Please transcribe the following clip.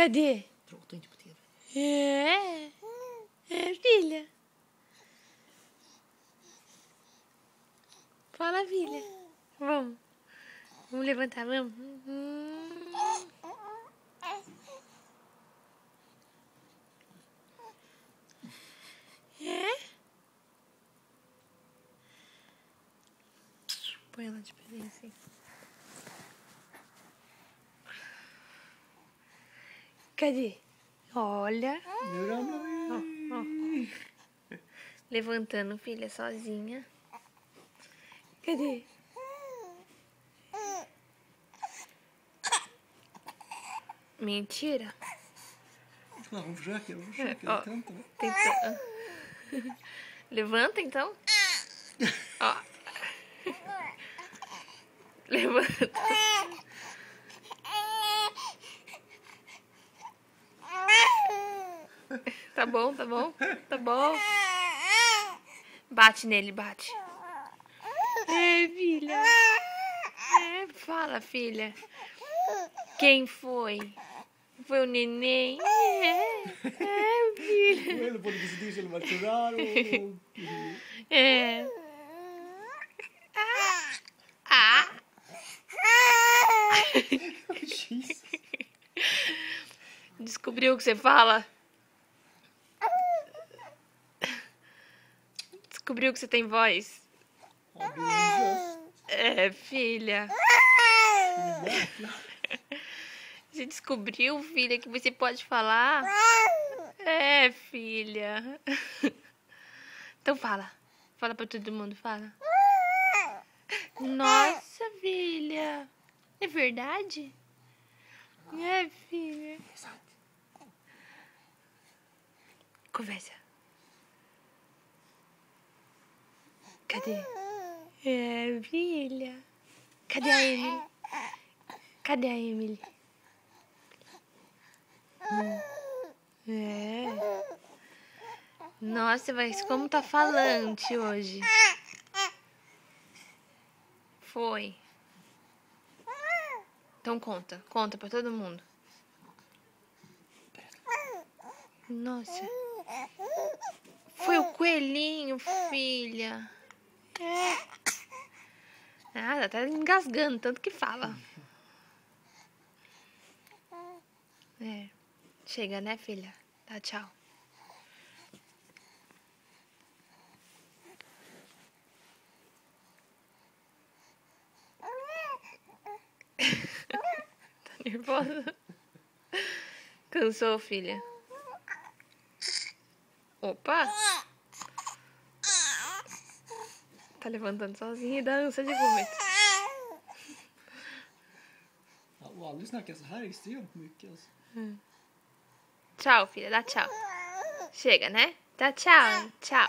Cadê? Prata inte på TV. Filha. Fala, filha. Vamos. Vamos levantar, vamos. Põe ela de pé assim. Cadê? Olha. Nu ramlar vi. Levantando, filha, sozinha. Cadê? Mentira. Ja, hon försöker. Ó, Tenta, va? tenta. Levanta, então. Ó. Levanta. Tá bom, tá bom. Tá bom. Bate nele, bate. Filha. Fala, filha. Quem foi? Foi o neném? Filha. Ele pode decidir se ele vai chorar ou... Jesus. Descobriu o que você fala? Descobriu que você tem voz? Filha. Você descobriu, filha, que você pode falar? Filha. Então fala. Fala pra todo mundo, fala. Nossa, filha. É verdade? Filha. Conversa. Cadê? Filha. Cadê a Emily? Cadê a Emily? Nossa, mas como tá falante hoje? Foi. Então conta. Conta pra todo mundo. Nossa. Foi o coelhinho, filha. Ela tá engasgando, tanto que fala. Chega, né, filha? Tá, tchau. Tá nervosa? Cansou, filha? Opa! Tá levantando sozinha e dá ânsia de vômito. Jag har aldrig snackat så här extremt mycket. Alltså. Tchau, filha. Dá tchau. Chega, né? Dá tchau. Tchau.